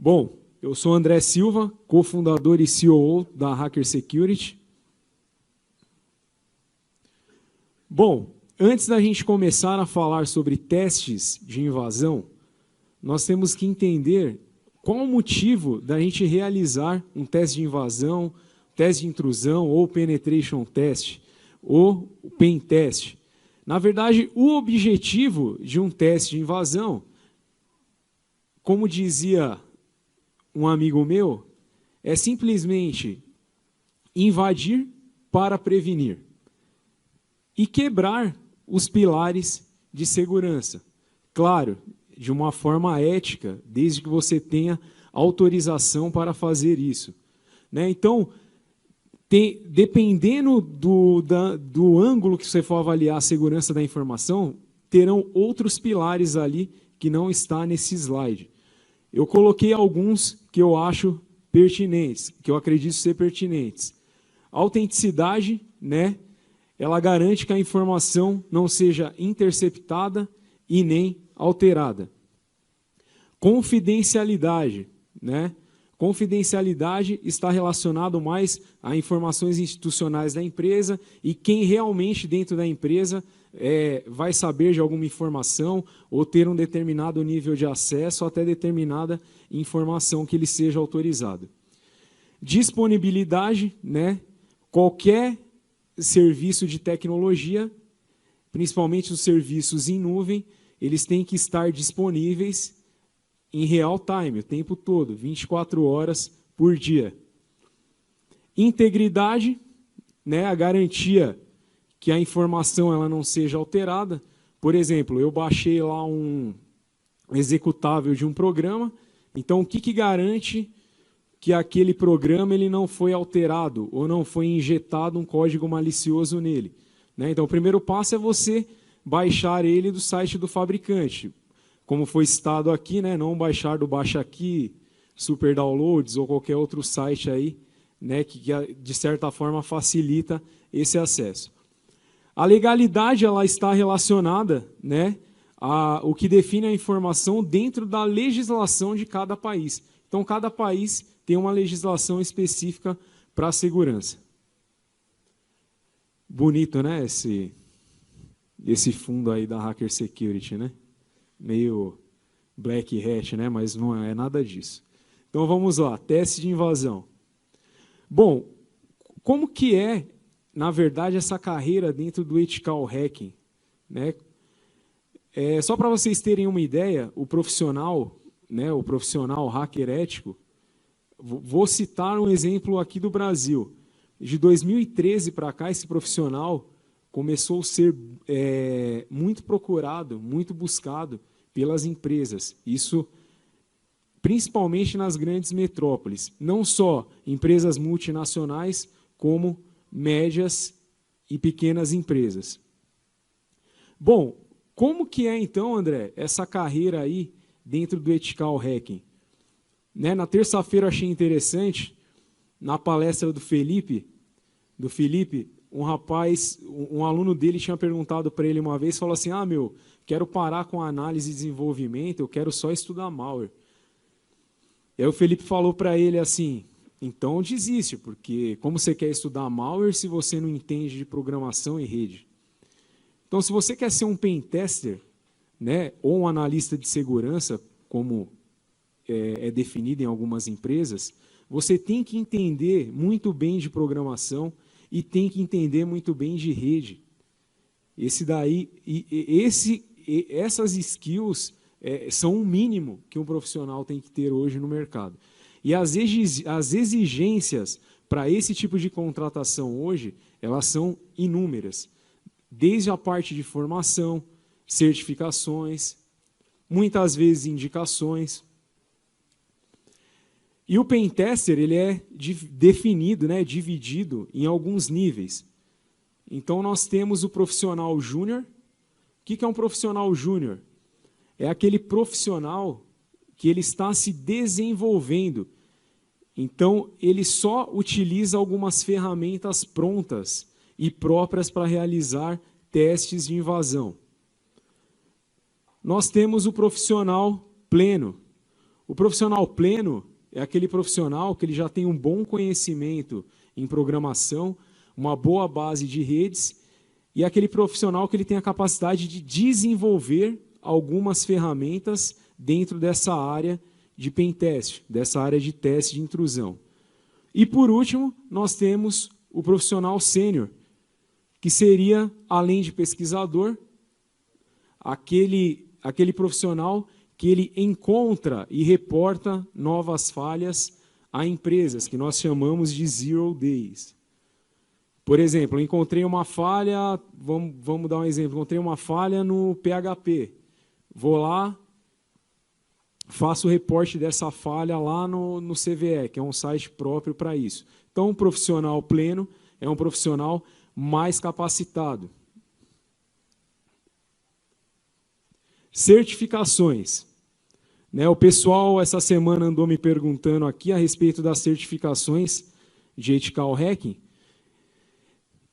Bom, eu sou André Silva, cofundador e CEO da Hacker Security. Bom, antes da gente começar a falar sobre testes de invasão, nós temos que entender qual o motivo da gente realizar um teste de invasão, teste de intrusão ou penetration test, ou pen test. Na verdade, o objetivo de um teste de invasão, como dizia um amigo meu, é simplesmente invadir para prevenir e quebrar os pilares de segurança. Claro, de uma forma ética, desde que você tenha autorização para fazer isso. Né? Então, dependendo do ângulo que você for avaliar a segurança da informação, terão outros pilares ali que não está nesse slide. Eu coloquei alguns que eu acho pertinentes, que eu acredito ser pertinentes. A autenticidade, né? Ela garante que a informação não seja interceptada e nem alterada. Confidencialidade, né? Confidencialidade está relacionado mais a informações institucionais da empresa e quem realmente dentro da empresa vai saber de alguma informação ou ter um determinado nível de acesso até determinada informação que ele seja autorizado. Disponibilidade, né? Qualquer serviço de tecnologia, principalmente os serviços em nuvem, eles têm que estar disponíveis em real time, o tempo todo, 24 horas por dia. Integridade, né, a garantia que a informação ela não seja alterada. Por exemplo, eu baixei lá um executável de um programa, então o que garante que aquele programa ele não foi alterado ou não foi injetado um código malicioso nele? Né? Então o primeiro passo é você baixar ele do site do fabricante. Como foi citado aqui, né, não baixar do Baixa Aqui, Super Downloads ou qualquer outro site aí, né, que de certa forma facilita esse acesso. A legalidade ela está relacionada, né, o que define a informação dentro da legislação de cada país. Então, cada país tem uma legislação específica para a segurança. Bonito, né, esse fundo aí da Hacker Security, né? Meio black hat, né? Mas não é nada disso. Então vamos lá, teste de invasão. Bom, como que é, na verdade, essa carreira dentro do ethical hacking? Né? Só para vocês terem uma ideia, o profissional, né, o profissional hacker ético, vou citar um exemplo aqui do Brasil. De 2013 para cá, esse profissional começou a ser muito procurado, muito buscado pelas empresas. Isso principalmente nas grandes metrópoles. Não só empresas multinacionais, como médias e pequenas empresas. Bom, como que é então, André, essa carreira aí dentro do ethical hacking? Né, na terça-feira achei interessante, na palestra do Felipe, um rapaz, um aluno dele tinha perguntado para ele uma vez, falou assim, quero parar com a análise e desenvolvimento, eu quero só estudar malware. E aí o Felipe falou para ele assim, então desiste, porque como você quer estudar malware se você não entende de programação e rede? Então, se você quer ser um pen tester, né, ou um analista de segurança, como é definido em algumas empresas, você tem que entender muito bem de programação e tem que entender muito bem de rede. Essas skills são o mínimo que um profissional tem que ter hoje no mercado. E as exigências para esse tipo de contratação hoje, elas são inúmeras. Desde a parte de formação, certificações, muitas vezes indicações. E o pentester ele é definido, né, dividido em alguns níveis. Então, nós temos o profissional júnior. O que é um profissional júnior? É aquele profissional que ele está se desenvolvendo. Então, ele só utiliza algumas ferramentas prontas e próprias para realizar testes de invasão. Nós temos o profissional pleno. O profissional pleno é aquele profissional que ele já tem um bom conhecimento em programação, uma boa base de redes, e é aquele profissional que ele tem a capacidade de desenvolver algumas ferramentas dentro dessa área de pentest, dessa área de teste de intrusão. E, por último, nós temos o profissional sênior, que seria, além de pesquisador, aquele profissional que ele encontra e reporta novas falhas a empresas, que nós chamamos de Zero Days. Por exemplo, eu encontrei uma falha, vamos dar um exemplo, encontrei uma falha no PHP. Vou lá, faço o reporte dessa falha lá no CVE, que é um site próprio para isso. Então, um profissional pleno é um profissional mais capacitado. Certificações. O pessoal, essa semana, andou me perguntando aqui a respeito das certificações de Ethical Hacking.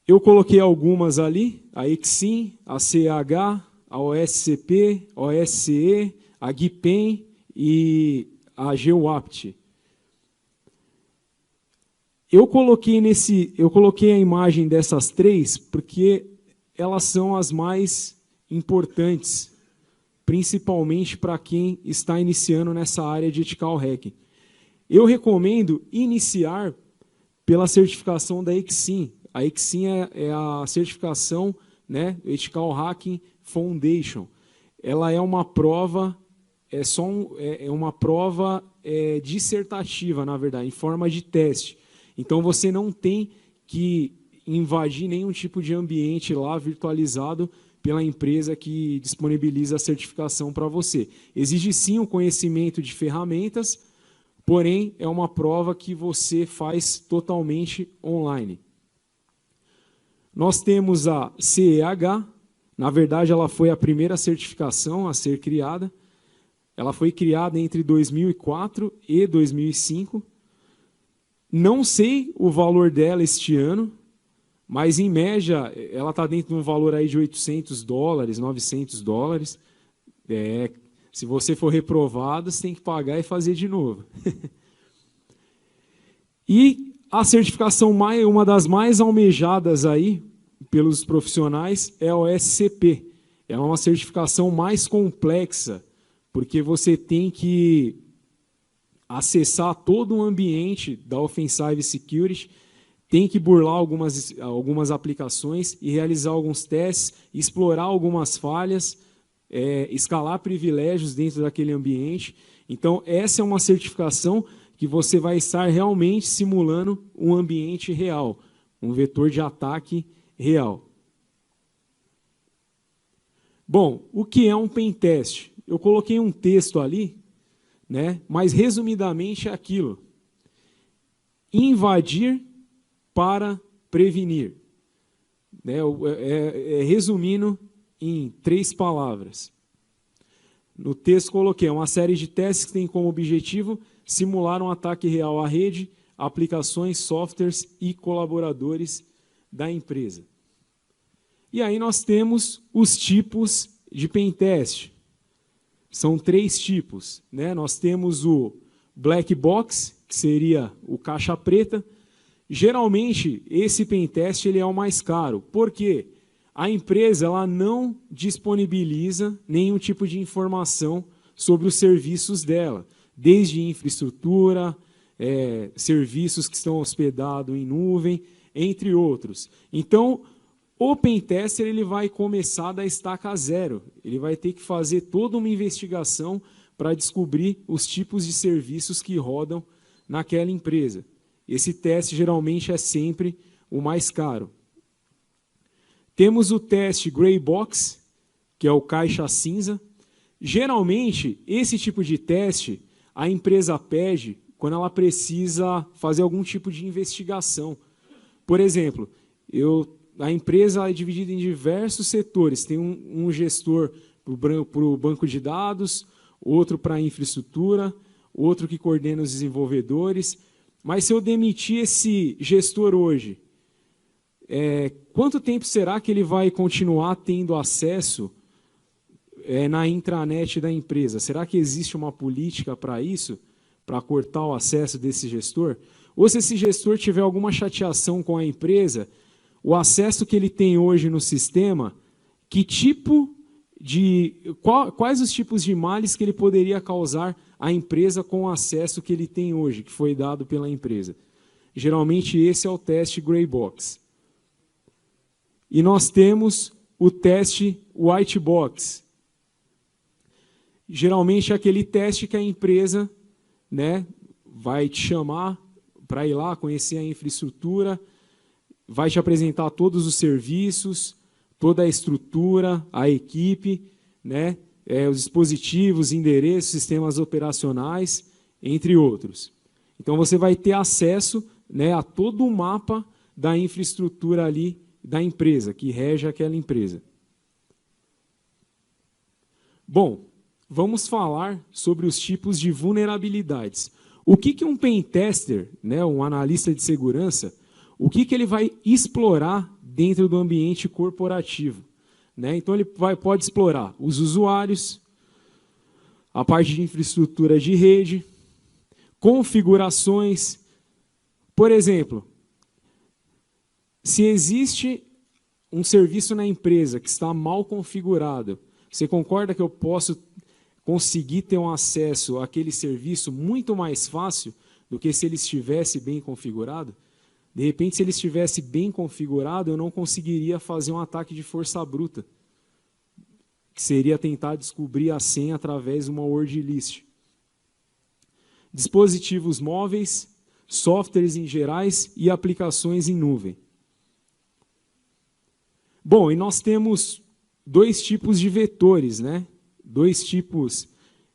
Eu coloquei algumas ali, a Exim, a CEH, a OSCP, a OSCE, a GPEN e a GeoApt. Eu coloquei a imagem dessas três porque elas são as mais importantes, principalmente para quem está iniciando nessa área de Ethical Hacking. Eu recomendo iniciar pela certificação da Exim. A Exim é a certificação, Ethical Hacking Foundation. Ela é uma prova, uma prova dissertativa, na verdade, em forma de teste. Então, você não tem que invadir nenhum tipo de ambiente lá virtualizado pela empresa que disponibiliza a certificação para você. Exige sim um conhecimento de ferramentas, porém, é uma prova que você faz totalmente online. Nós temos a CEH, na verdade, ela foi a primeira certificação a ser criada. Ela foi criada entre 2004 e 2005. Não sei o valor dela este ano, mas, em média, ela está dentro de um valor aí de $800, $900. Se você for reprovado, você tem que pagar e fazer de novo. E a certificação, uma das mais almejadas aí pelos profissionais, é a OSCP. Ela é uma certificação mais complexa, porque você tem que acessar todo o ambiente da Offensive Security, tem que burlar algumas aplicações e realizar alguns testes, explorar algumas falhas, escalar privilégios dentro daquele ambiente. Então, essa é uma certificação que você vai estar realmente simulando um ambiente real, um vetor de ataque real. Bom, o que é um pentest? Eu coloquei um texto ali, mas resumidamente é aquilo. Invadir para prevenir. Resumindo em 3 palavras. No texto coloquei uma série de testes que tem como objetivo simular um ataque real à rede, aplicações, softwares e colaboradores da empresa. E aí nós temos os tipos de pentest. São 3 tipos. Nós temos o black box, que seria o caixa preta. Geralmente, esse pentest ele é o mais caro. Por quê? A empresa ela não disponibiliza nenhum tipo de informação sobre os serviços dela, desde infraestrutura, serviços que estão hospedados em nuvem, entre outros. Então, o pentester ele vai começar da estaca zero. Ele vai ter que fazer toda uma investigação para descobrir os tipos de serviços que rodam naquela empresa. Esse teste geralmente é sempre o mais caro. Temos o teste Gray Box, que é o caixa cinza. Geralmente, esse tipo de teste, a empresa pede quando ela precisa fazer algum tipo de investigação. Por exemplo, a empresa é dividida em diversos setores. Tem um gestor para o banco de dados, outro para a infraestrutura, outro que coordena os desenvolvedores. Mas se eu demitir esse gestor hoje, quanto tempo será que ele vai continuar tendo acesso na intranet da empresa. Será que existe uma política para isso? Para cortar o acesso desse gestor? Ou se esse gestor tiver alguma chateação com a empresa, o acesso que ele tem hoje no sistema, quais os tipos de males que ele poderia causar à empresa com o acesso que ele tem hoje, que foi dado pela empresa? Geralmente esse é o teste Gray Box. E nós temos o teste White Box. Geralmente é aquele teste que a empresa, né, vai te chamar para ir lá conhecer a infraestrutura, vai te apresentar todos os serviços, toda a estrutura, a equipe, né, os dispositivos, endereços, sistemas operacionais, entre outros. Então você vai ter acesso, né, a todo o mapa da infraestrutura ali da empresa, que rege aquela empresa. Bom, vamos falar sobre os tipos de vulnerabilidades. O que um pentester, né, um analista de segurança, o que ele vai explorar dentro do ambiente corporativo? Né? Então, ele pode explorar os usuários, a parte de infraestrutura de rede, configurações. Por exemplo, se existe um serviço na empresa que está mal configurado, você concorda que eu posso conseguir ter um acesso àquele serviço muito mais fácil do que se ele estivesse bem configurado? De repente, se ele estivesse bem configurado, eu não conseguiria fazer um ataque de força bruta, que seria tentar descobrir a senha através de uma word list. Dispositivos móveis, softwares em gerais e aplicações em nuvem. Bom, e nós temos dois tipos de vetores, né? Dois tipos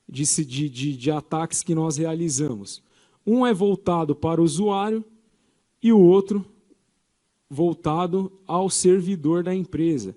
de ataques que nós realizamos. Um é voltado para o usuário e o outro voltado ao servidor da empresa.